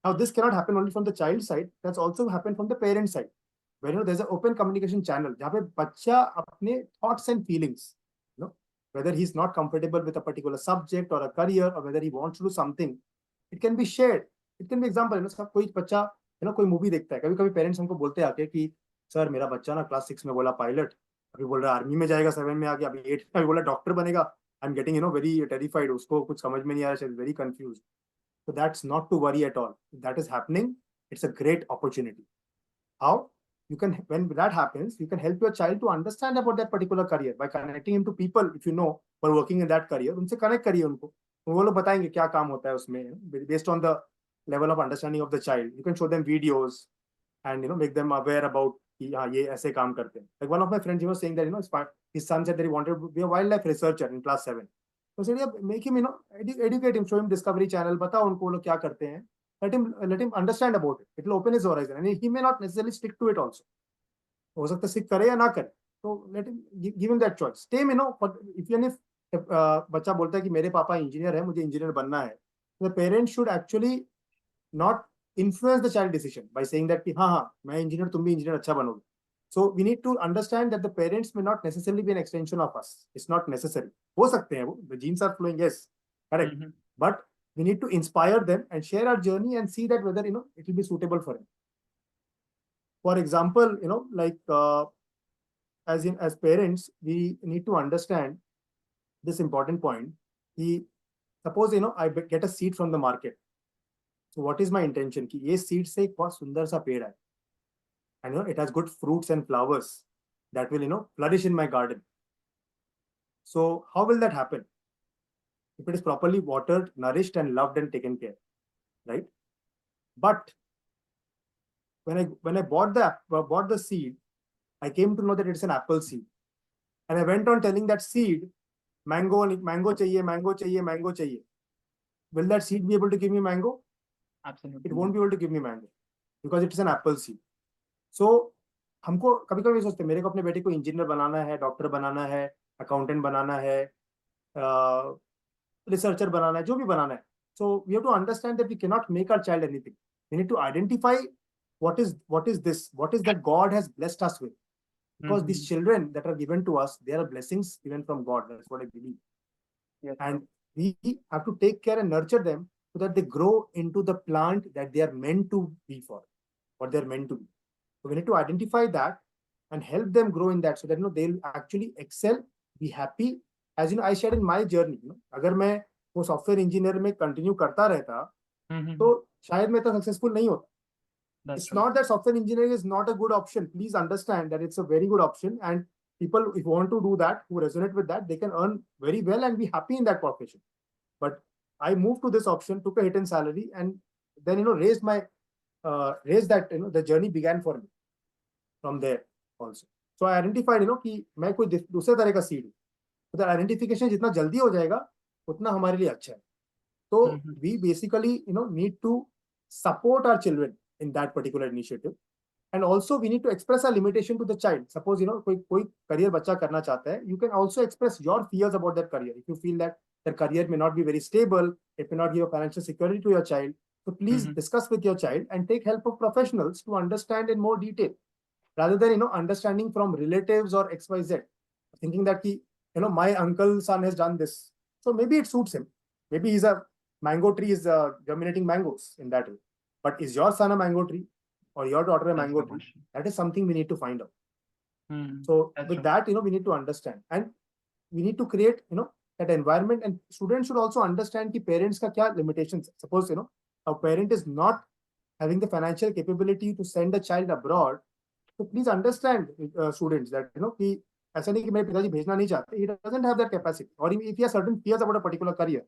Now, this cannot happen only from the child side. That's also happen from the parent side. Where there's an open communication channel, जहाँ पे बच्चा अपने thoughts and feelings, whether he's not comfortable with a particular subject or a career, or whether he wants to do something, it can be shared. It can be example, कोई बच्चा कोई movie देखता है, कभी कभी पेरेंट्स हमको बोलते हैं आके कि सर मेरा बच्चा ना क्लास 6 में बोला पायलट, अभी बोल रहा आर्मी में जाएगा, 7 में आ गया, अभी 8 में बोला डॉक्टर बनेगा. I am getting very terrified, उसको कुछ समझ में नहीं आ रहा, very confuse. So that's not to worry at all. If that is happening, it's a great opportunity. How? You can, when that happens, you can help your child to understand about that particular career by connecting him to people, if you know, who are working in that career. उनसे connect करिए उनको, वो लोग बताएंगे क्या काम होता है उसमें, based on the level of understanding of the child. You can show them videos and make them aware about कि हाँ ये ऐसे काम करते हैं. Like one of my friends, he was saying that his son said that he wanted to be a wildlife researcher in class 7. So I said, make him educate him, show him Discovery Channel, बताओ उनको वो लोग क्या करते हैं. Let him understand about it. It will open his horizon, and he may not necessarily stick to it also. हो सकता है stick करे या ना करे. So let him give him that choice. Same, if बच्चा बोलता है कि मेरे पापा इंजीनियर है, मुझे इंजीनियर बनना है, the parent should actually not influence the child decision by saying that कि हाँ मैं इंजीनियर, तुम भी इंजीनियर अच्छा बनोगे. So we need to understand that the parents may not necessarily be an extension of us. It's not necessary. हो सकते हैं वो, the genes are flowing, yes, correct. But we need to inspire them and share our journey and see that whether it will be suitable for him. For example, like as parents, we need to understand this important point. Suppose I get a seed from the market. So what is my intention? कि ये seed से एक बहुत सुंदर सा पेड़ है, and it has good fruits and flowers that will flourish in my garden. So how will that happen? If it is properly watered, nourished, and loved and taken care, right? But when I bought the seed, I came to know that it's an apple seed, and I went on telling that seed, mango chahiye, mango chahiye, mango chahiye. will that seed be able to give me mango? Absolutely. It won't be able to give me mango because it's an apple seed. So हमको कभी कभी सोचते हैं मेरे को अपने बेटे को इंजीनियर बनाना है, डॉक्टर बनाना है, अकाउंटेंट बनाना है, रिसर्चर बनाना है, जो भी बनाना है. So we have to understand that we cannot make our child anything. We need to identify what is this, what is that God has blessed us with. Because these children that are given to us, they are blessings given from God. That's what I believe. Yes, and we have to take care and nurture them so that they grow into the plant that they are meant to be for, what they're meant to be. So we need to identify that and help them grow in that so that they'll actually excel, be happy. As I shared in my journey, अगर मैं वो software engineer में continue करता रहता तो शायद मैं इतना सक्सेसफुल नहीं होता. It's not that software engineering is not a good option. Please understand that it's a very good option, and people, if you want to do that, who resonate with that, they can earn very well and be happy in that profession. But I moved to this option, took a hit in salary, and then raised that the journey began for me from there also. So I identified कि मैं कोई दूसरे तरह का seed हूँ. तो the identification जितना जल्दी हो जाएगा उतना हमारे लिए अच्छा है. So we basically need to support our children in that particular initiative, and also we need to express our limitation to the child. Suppose कोई career बच्चा करना चाहता है, you can also express your fears about that career. If you feel that the career may not be very stable, it may not give a financial security to your child, so please discuss with your child and take help of professionals to understand in more detail, rather than understanding from relatives or XYZ, thinking that my uncle's son has done this, so maybe it suits him. Maybe he's a mango tree is germinating mangoes in that way. But is your son a mango tree or your daughter a mango tree? That is something we need to find out. So with that, we need to understand, and we need to create, that environment, and students should also understand कि parents का क्या limitations. Suppose, a parent is not having the financial capability to send a child abroad. So please understand, students, that, कि ऐसा नहीं कि मेरे पिताजी भेजना नहीं चाहते. He doesn't have that capacity. Or if he has certain fears about a particular career,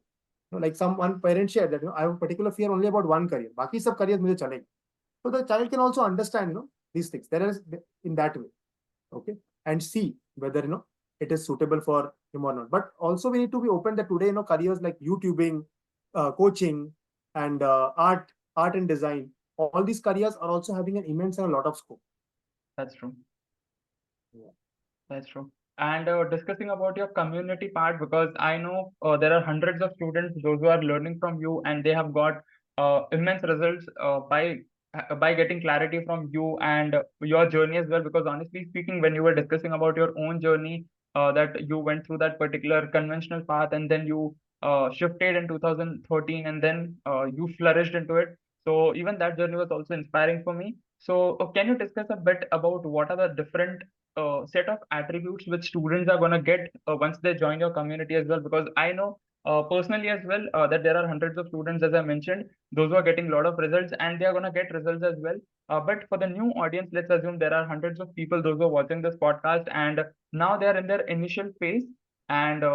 like one parent shared that I have a particular fear only about one career. बाकी सब careers मुझे चलेंगे. So the child can also understand these things. There is in that way, okay, and see whether it is suitable for him or not. But also we need to be open that today careers like YouTubing, coaching, and art and design. All these careers are also having an immense and a lot of scope. That's true. Yeah. That's true. And discussing about your community part, because I know there are hundreds of students, those who are learning from you, and they have got immense results by getting clarity from you and your journey as well. Because honestly speaking, when you were discussing about your own journey, that you went through that particular conventional path, and then you shifted in 2013, and then you flourished into it. So even that journey was also inspiring for me. So can you discuss a bit about what are the different set of attributes which students are going to get once they join your community as well? Because I know personally as well that there are hundreds of students, as I mentioned, those who are getting a lot of results, and they are going to get results as well. But for the new audience, let's assume there are hundreds of people, those who are watching this podcast, and now they are in their initial phase. And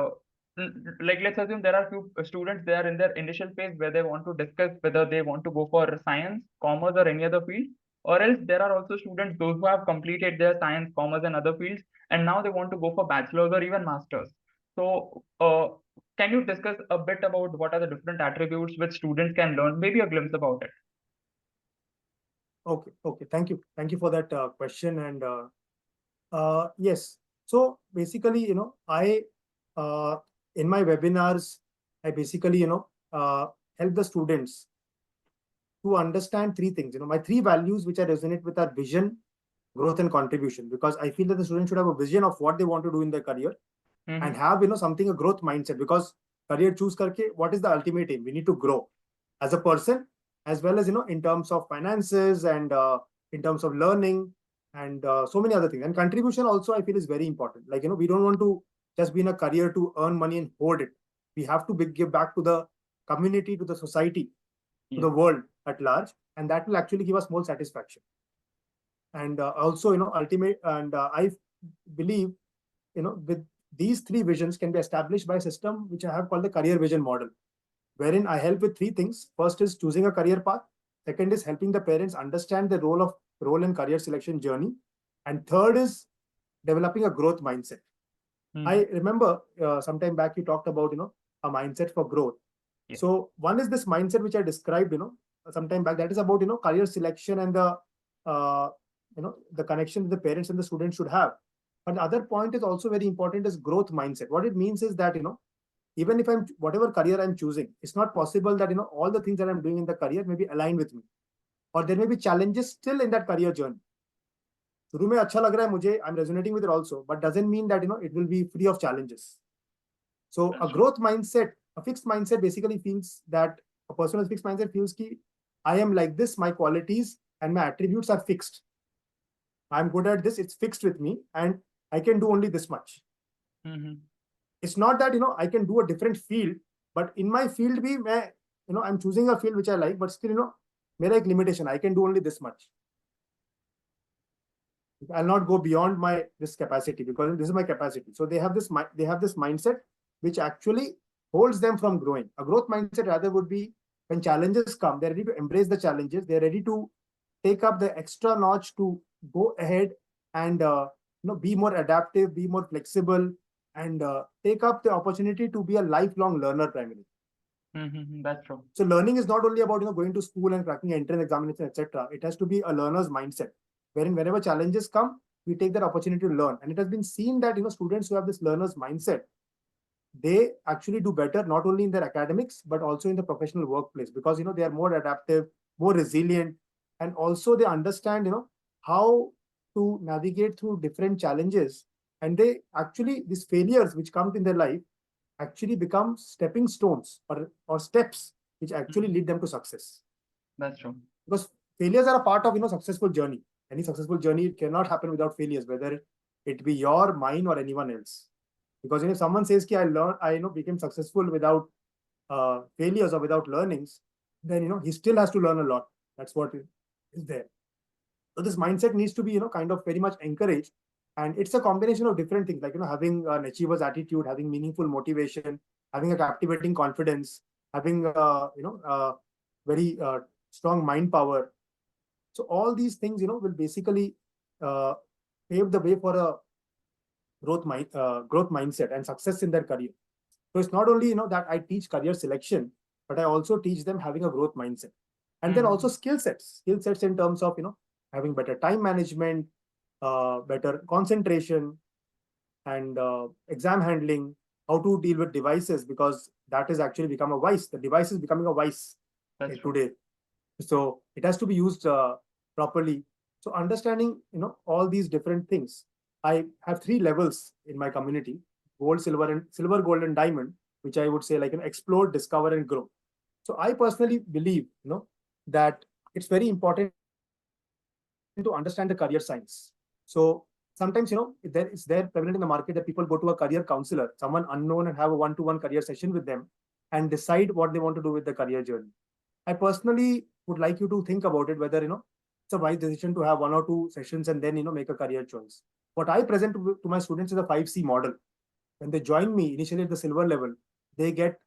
like, let's assume there are few students, they are in their initial phase where they want to discuss whether they want to go for science, commerce, or any other field. Or else there are also students, those who have completed their science, commerce, and other fields, and now they want to go for bachelor's or even master's. So can you discuss a bit about what are the different attributes which students can learn? Maybe a glimpse about it. Okay. Thank you for that question. And yes, so basically, I in my webinars, I basically help the students to understand three things. My three values which I resonate with are vision, growth, and contribution. Because I feel that the student should have a vision of what they want to do in their career, and have something, a growth mindset. Because career choose karke, what is the ultimate aim? We need to grow as a person, as well as in terms of finances, and in terms of learning, and so many other things. And contribution also I feel is very important. Like we don't want to just be in a career to earn money and hoard it. We have to give back to the community, to the society, to the world at large, and that will actually give us more satisfaction. And also ultimate, and I believe with these three visions can be established by a system which I have called the career vision model, wherein I help with three things. First is choosing a career path. Second is helping the parents understand the role in career selection journey. And third is developing a growth mindset. I remember sometime back you talked about a mindset for growth. Yes. So one is this mindset which I described, some time back. That is about, career selection and uh, the connection the parents and the students should have. But the other point is also very important is growth mindset. What it means is that, even if I'm whatever career I'm choosing, it's not possible that, all the things that I'm doing in the career may be aligned with me, or there may be challenges still in that career journey. शुरू में अच्छा लग रहा है मुझे, I'm resonating with it also, but doesn't mean that, it will be free of challenges. So a growth mindset, a fixed mindset basically feels that a person with fixed mindset feels ki I am like this, my qualities and my attributes are fixed. I'm good at this, it's fixed with me, and I can do only this much. It's not that, I can do a different field, but in my field bhi main, I'm choosing a field which I like, but still, mera ek limitation, I can do only this much. I'll not go beyond my this capacity because this is my capacity. So they have this mindset which actually holds them from growing. A growth mindset rather would be when challenges come, they're ready to embrace the challenges. They're ready to take up the extra notch to go ahead and be more adaptive, be more flexible, and take up the opportunity to be a lifelong learner primarily. That's true. So learning is not only about going to school and cracking entrance examination, etc. It has to be a learner's mindset, wherein whenever challenges come, we take that opportunity to learn. And it has been seen that students who have this learner's mindset, they actually do better not only in their academics but also in the professional workplace, because they are more adaptive, more resilient, and also they understand how to navigate through different challenges. And they actually, these failures which come in their life actually become stepping stones or steps which actually lead them to success. That's true. Because failures are a part of successful journey. Any successful journey cannot happen without failures, whether it be your, mine, or anyone else. Because if someone says ki I became successful without failures or without learnings, then he still has to learn a lot. That's what is there. So this mindset needs to be kind of very much encouraged, and it's a combination of different things, like having an achiever's attitude, having meaningful motivation, having a captivating confidence, having very strong mind power. So all these things will basically pave the way for a growth mindset and success in their career. So it's not only that I teach career selection, but I also teach them having a growth mindset, and then also skill sets in terms of having better time management, better concentration, and exam handling, how to deal with devices, because that has actually become a vice. The device is becoming a vice today. So it has to be used properly. So understanding all these different things. I have 3 levels in my community: gold, silver, gold, and diamond, which I would say like explore, discover, and grow. So I personally believe that it's very important to understand the career science. So sometimes it's there prevalent in the market that people go to a career counselor, someone unknown, and have a one-to-one career session with them and decide what they want to do with the career journey. I personally would like you to think about it, whether it's a wise decision to have 1 or 2 sessions and then make a career choice. What I present to my students is a 5C model. When they join me initially at the silver level, they get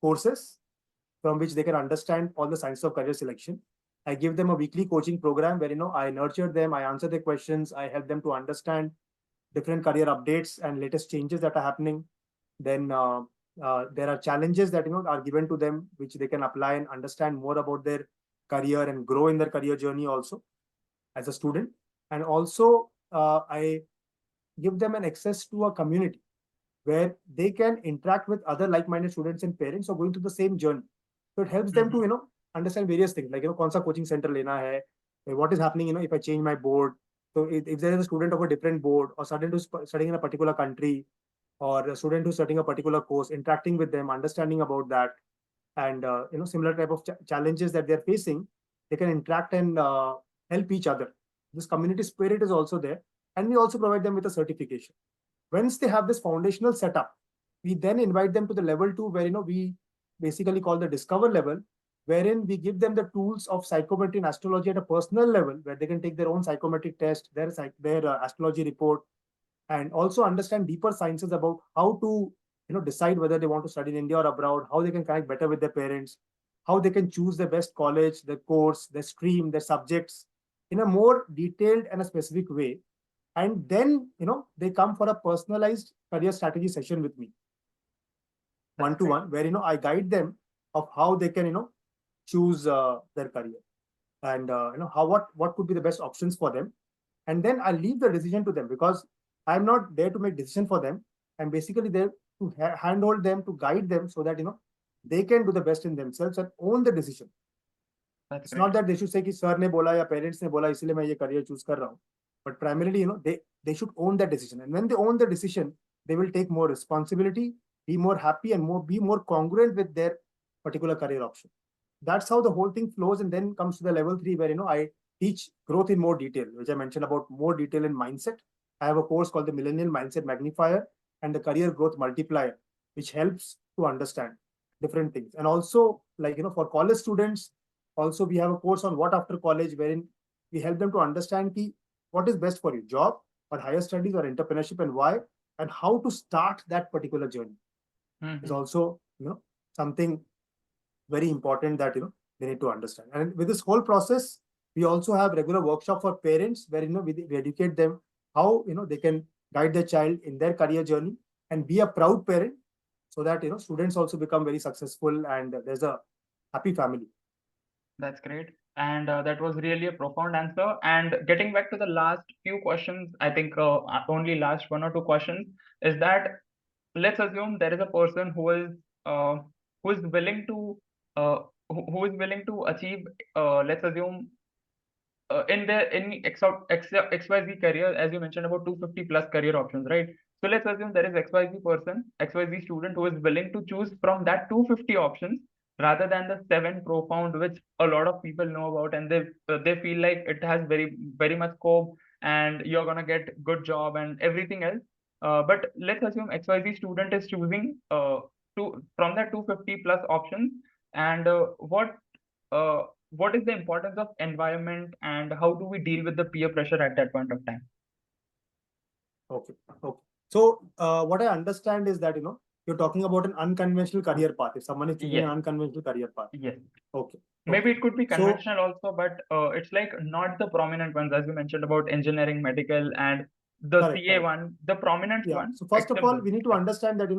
courses from which they can understand all the science of career selection. I give them a weekly coaching program where I nurture them, I answer their questions, I help them to understand different career updates and latest changes that are happening. Then there are challenges that are given to them which they can apply and understand more about their career and grow in their career journey also as a student. And also I give them an access to a community where they can interact with other like-minded students and parents who are going through the same journey. So it helps them to understand various things, like kaun sa coaching center lena hai, what is happening if I change my board. So if there is a student of a different board, or student who's studying in a particular country, or a student who's studying a particular course, interacting with them, understanding about that, and similar type of challenges that they're facing, they can interact and help each other. This community spirit is also there, and we also provide them with a certification. Once they have this foundational setup, we then invite them to the level 2, where we basically call the discover level, wherein we give them the tools of psychometry and astrology at a personal level, where they can take their own psychometric test, their astrology report, and also understand deeper sciences about how to decide whether they want to study in India or abroad, how they can connect better with their parents, how they can choose the best college, their course, their stream, their subjects in a more detailed and a specific way. And then they come for a personalized career strategy session with me, one-to-one, where I guide them of how they can, choose their career, and how what could be the best options for them. And then I leave the decision to them, because I'm not there to make decision for them. I'm basically there to handhold them, to guide them, so that they can do the best in themselves and own the decision. That's It's great. not that they should say कि sir ने बोला या parents ने बोला इसलिए मैं ये career choose कर रहा हूँ. But primarily, they should own that decision. And when they own the decision, they will take more responsibility, be more happy, and be more congruent with their particular career option. That's how the whole thing flows. And then comes to the level 3, where I teach growth in more detail, which I mentioned about more detail in mindset. I have a course called the Millennial Mindset Magnifier and the Career Growth Multiplier, which helps to understand different things. And also, like, for college students, also we have a course on what after college, wherein we help them to understand what is best for you, job or higher studies or entrepreneurship, and why, and how to start that particular journey. Is also something very important that they need to understand. And with this whole process, we also have regular workshop for parents, where we educate them how they can guide their child in their career journey and be a proud parent, so that students also become very successful and there's a happy family. That's great. And that was really a profound answer. And getting back to the last few questions, I think only last 1 or 2 questions, is that let's assume there is a person uh, who is willing to who is willing to achieve, let's assume, in XYZ career, as you mentioned about 250 plus career options, right? So let's assume there is XYZ person, XYZ student who is willing to choose from that 250 options rather than the 7 profound, which a lot of people know about, and they feel like it has very much scope and you're gonna get good job and everything else. But let's assume XYZ student is choosing from that 250 plus options, and what is the importance of environment and how do we deal with the peer pressure at that point of time? Okay. So what I understand is that you're talking about an unconventional career path. If someone is choosing Yes. an unconventional career path. Yes. Okay. Maybe it could be So, conventional also, but it's like not the prominent ones, as you mentioned about engineering, medical, and the correct. CA one, the prominent Yeah. one. So first of except all, those. we need to understand that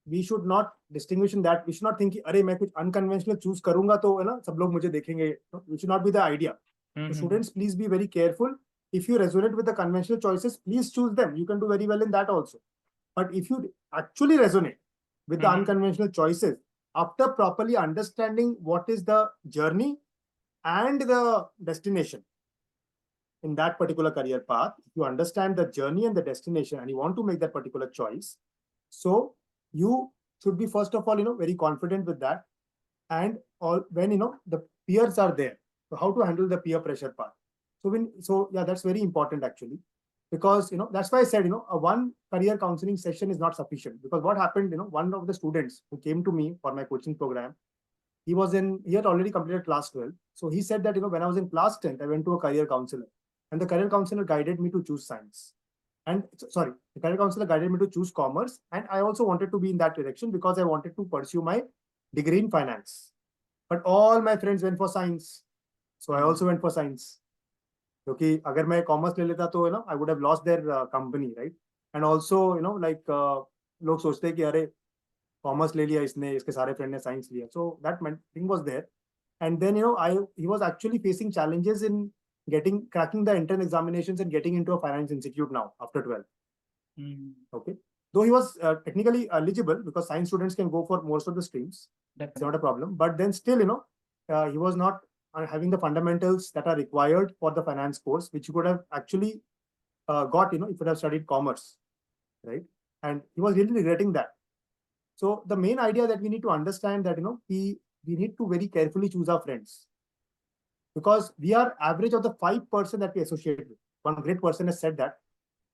we should not distinguish in that. We should not think कि अरे मैं कुछ unconventional choose करूंगा तो है ना सब लोग मुझे देखेंगे. Which should not be the idea. So students, please be very careful. If you resonate with the conventional choices, please choose them. You can do very well in that also. But if you actually resonate with the unconventional choices, after properly understanding what is the journey and the destination in that particular career path, if you understand the journey and the destination and you want to make that particular choice, so you should be, first of all, very confident with that. And when the peers are there, so how to handle the peer pressure part. So yeah, that's very important actually, because that's why I said a one career counseling session is not sufficient. Because what happened, one of the students who came to me for my coaching program, he had already completed class 12. So he said that when I was in class 10th, I went to a career counselor, and the career counselor guided me to choose science. And sorry, the career counselor guided me to choose commerce, and I also wanted to be in that direction because I wanted to pursue my degree in finance. But all my friends went for science, so I also went for science. क्योंकि अगर मैं commerce ले लेता तो I would have lost their company, right? And also like लोग सोचते हैं कि अरे कॉमर्स ले लिया इसने, इसके सारे फ्रेंड ने साइंस लिया. So that thing was there. And then he was actually facing challenges in cracking the entrance examinations and getting into a finance institute now after 12. Okay, though he was technically eligible, because science students can go for most of the streams. That's not a problem. But then still he was not having the fundamentals that are required for the finance course, which he could have actually got if he would have studied commerce, right? And he was really regretting that. So the main idea that we need to understand that we need to very carefully choose our friends, because we are average of the 5% that we associate with. One great person has said that,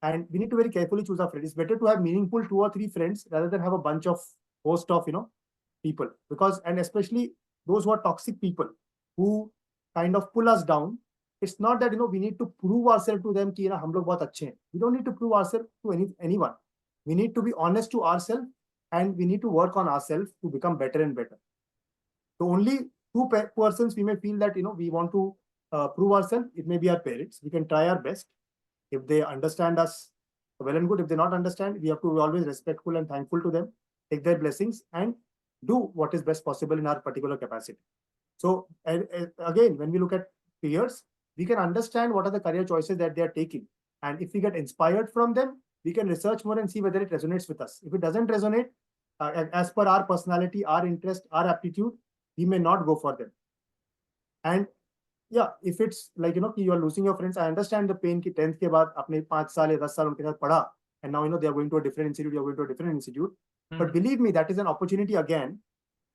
and we need to very carefully choose our friends. It's better to have meaningful 2 or 3 friends rather than have a bunch of host of people, because, and especially those who are toxic people who kind of pull us down. It's not that we need to prove ourselves to them कि हम लोग बहुत अच्छे हैं. We don't need to prove ourselves to anyone. We need to be honest to ourselves, and we need to work on ourselves to become better and better. So only 2 persons we may feel that we want to prove ourselves. It may be our parents. We can try our best. If they understand us, well and good. If they not understand, we have to be always respectful and thankful to them, take their blessings, and do what is best possible in our particular capacity. So again, when we look at peers, we can understand what are the career choices that they are taking. And if we get inspired from them, we can research more and see whether it resonates with us. If it doesn't resonate, as per our personality, our interest, our aptitude, we may not go for them. And yeah, if it's like, you are losing your friends, I understand the pain ki 10th ke baad apne 5 saal ya 10 saal unke sath padha, and now, they are going to a different institute, you're going to a different institute. But believe me, that is an opportunity again.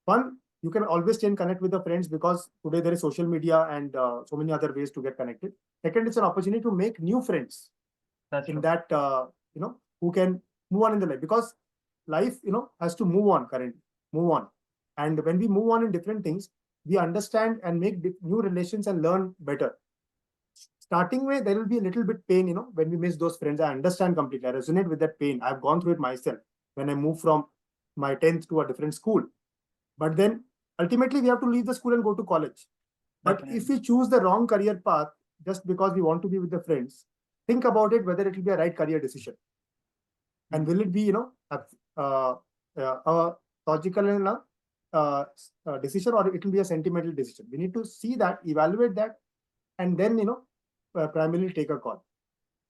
One, you can always stay in connect with the friends because today there is social media and so many other ways to get connected. Second, it's an opportunity to make new friends. That's in true. that, who can move on in the life, because life, has to move on currently, move on. And when we move on in different things, we understand and make new relations and learn better. Starting with, there will be a little bit pain, when we miss those friends. I understand completely. I resonate with that pain. I've gone through it myself when I moved from my 10th to a different school. But then ultimately we have to leave the school and go to college. But if we choose the wrong career path just because we want to be with the friends, think about it whether it will be a right career decision. And will it be, a logical and a decision, or it will be a sentimental decision? We need to see that, evaluate that, and then, primarily take a call.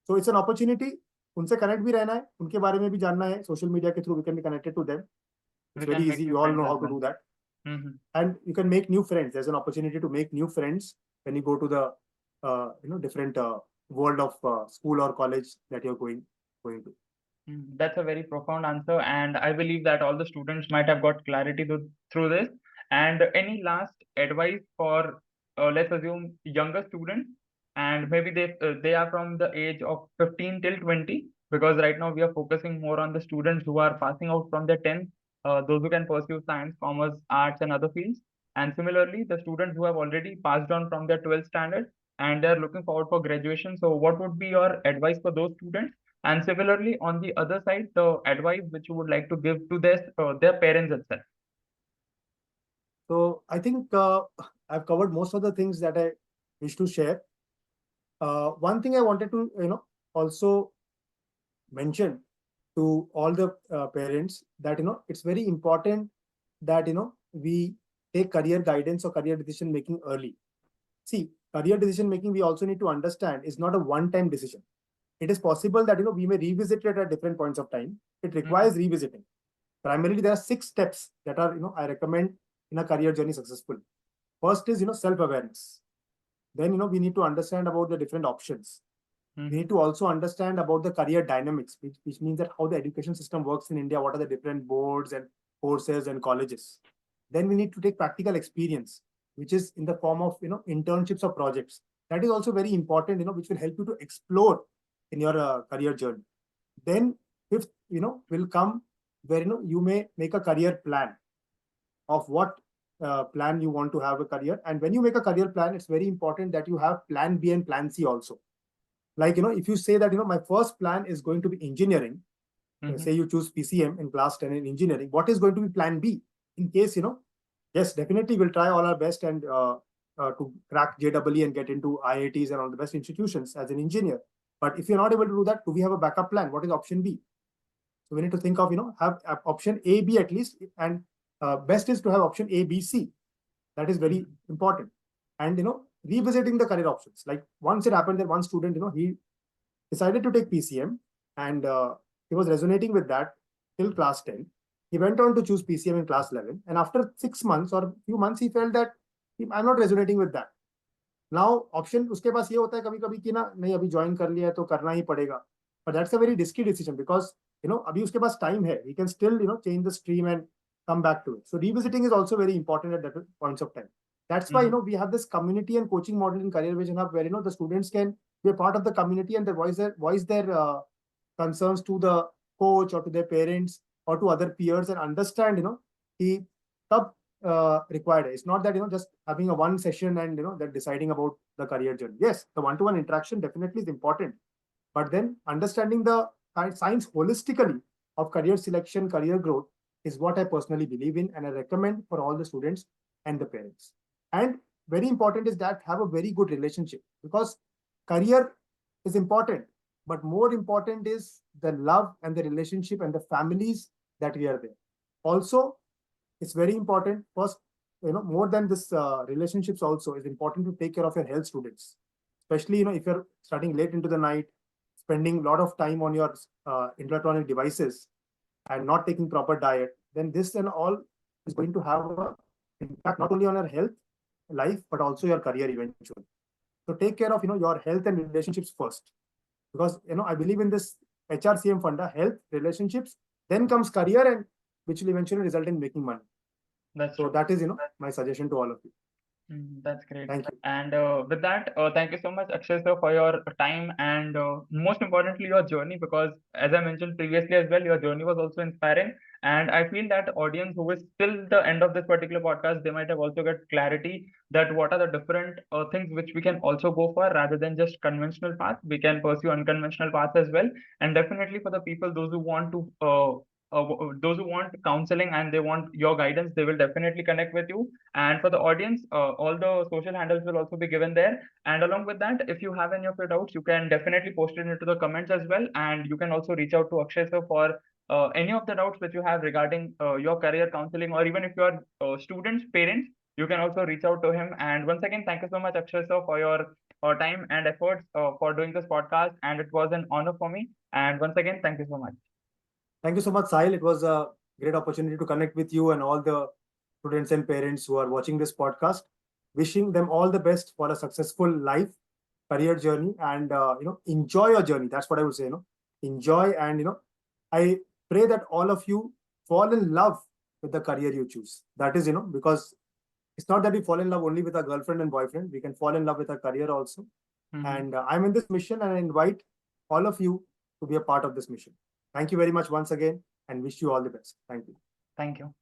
So it's an opportunity. उनसे connect भी रहना है, उनके बारे में भी जानना है. Social media के through we can be connected to them. It's very easy. You all know how to do that. And you can make new friends. There's an opportunity to make new friends when you go to the different world of school or college that you're going to. That's a very profound answer, and I believe that all the students might have got clarity through this. And any last advice for, let's assume, younger students, and maybe they are from the age of 15 till 20, because right now we are focusing more on the students who are passing out from their 10th, those who can pursue science, commerce, arts, and other fields. And similarly, the students who have already passed on from their 12th standard and they're looking forward for graduation. So, what would be your advice for those students? And similarly, on the other side, the advice which you would like to give to their parents itself. So I think I've covered most of the things that I wish to share. One thing I wanted to also mention to all the parents that it's very important that we take career guidance or career decision making early. See, career decision making, we also need to understand, is not a one-time decision. It is possible that we may revisit it at different points of time. It requires revisiting. Primarily, there are 6 steps that are I recommend in a career journey successful. First is self-awareness. Then we need to understand about the different options. We need to also understand about the career dynamics, which means that how the education system works in India, what are the different boards and courses and colleges. Then we need to take practical experience, which is in the form of internships or projects. That is also very important, which will help you to explore in your career journey. Then fifth, will come where you may make a career plan of what plan you want to have a career. And when you make a career plan, it's very important that you have plan B and plan C also. Like, if you say that, my first plan is going to be engineering, say you choose PCM in class 10 in engineering, what is going to be plan B? In case, yes, definitely we'll try all our best and to crack JEE and get into IITs and all the best institutions as an engineer. But if you're not able to do that, do we have a backup plan? What is option B? So we need to think of, have option A, B at least, and best is to have option A, B, C. That is very important. And, revisiting the career options. Like once it happened that one student, he decided to take PCM and he was resonating with that till class 10. He went on to choose PCM in class 11. And after 6 months or few months, he felt that I'm not resonating with that. Now, option उसके पास ये होता है कभी-कभी कि ना नहीं अभी join कर लिया है तो करना ही पड़ेगा. But that's a very risky decision because अभी उसके पास time है. He can still change the stream and come back to it. So revisiting is also very important at that points of time. That's why we have this community and coaching model in Career Vision Hub where the students can be a part of the community and they voice their concerns to the coach or to their parents or to other peers and understand he tab required. It's not that just having a one session and that deciding about the career journey. Yes, the one-to-one interaction definitely is important, but then understanding the science holistically of career selection, career growth is what I personally believe in, and I recommend for all the students and the parents. And very important is that have a very good relationship, because career is important, but more important is the love and the relationship and the families that we are there. Also, it's very important. First, more than this relationships also, it's important to take care of your health, students. Especially, if you're studying late into the night, spending a lot of time on your electronic devices and not taking proper diet, then this and all is going to have a impact not only on your health, life, but also your career eventually. So take care of your health and relationships first, because I believe in this HRCM funda: health, relationships, then comes career, and which will eventually result in making money. That's So true. that is my suggestion to all of you. That's great. Thank you. And with that, thank you so much, Akshay sir, for your time and most importantly, your journey. Because as I mentioned previously as well, your journey was also inspiring. And I feel that audience who is till the end of this particular podcast, they might have also got clarity that what are the different things which we can also go for rather than just conventional paths. We can pursue unconventional paths as well. And definitely for the people, those who want to those who want counseling and they want your guidance, they will definitely connect with you. And for the audience, all the social handles will also be given there. And along with that, if you have any of your doubts, you can definitely post it into the comments as well. And you can also reach out to Akshay sir for any of the doubts that you have regarding your career counseling, or even if you are students, parents, you can also reach out to him. And once again, thank you so much, Akshay sir, for your time and efforts for doing this podcast. And it was an honor for me. And once again, thank you so much. Thank you so much, Sahil. It was a great opportunity to connect with you and all the students and parents who are watching this podcast. Wishing them all the best for a successful life, career journey, and enjoy your journey. That's what I would say. Enjoy, and I pray that all of you fall in love with the career you choose. That is, because it's not that we fall in love only with our girlfriend and boyfriend. We can fall in love with our career also. And I'm in this mission, and I invite all of you to be a part of this mission. Thank you very much once again, and wish you all the best. Thank you. Thank you.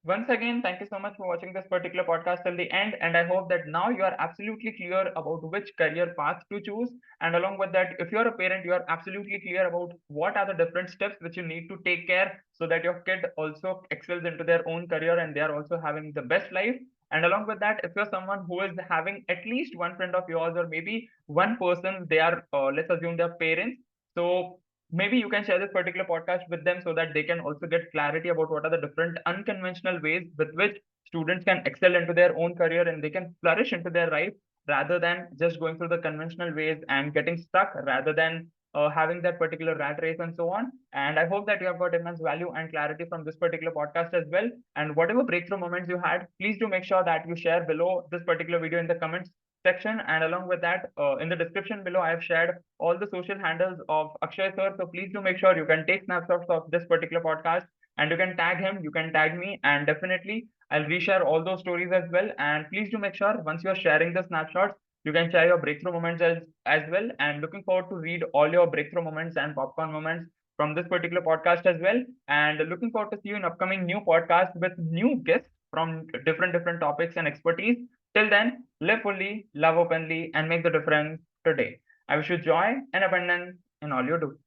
Once again, thank you so much for watching this particular podcast till the end. And I hope that now you are absolutely clear about which career path to choose. And along with that, if you're a parent, you are absolutely clear about what are the different steps which you need to take care so that your kid also excels into their own career and they are also having the best life. And along with that, if you're someone who is having at least one friend of yours, or maybe one person, they are, let's assume they're parents. So maybe you can share this particular podcast with them so that they can also get clarity about what are the different unconventional ways with which students can excel into their own career and they can flourish into their life, rather than just going through the conventional ways and getting stuck, rather than having that particular rat race and so on. And I hope that you have got immense value and clarity from this particular podcast as well. And whatever breakthrough moments you had, please do make sure that you share below this particular video in the comments section. And along with that, in the description below, I have shared all the social handles of Akshay sir. So please do make sure you can take snapshots of this particular podcast and you can tag him, you can tag me, and definitely I'll reshare all those stories as well. And please do make sure once you're sharing the snapshots, you can share your breakthrough moments as well. And looking forward to read all your breakthrough moments and popcorn moments from this particular podcast as well. And looking forward to see you in upcoming new podcasts with new guests from different topics and expertise. Till then, live fully, love openly, and make the difference today. I wish you joy and abundance in all you do.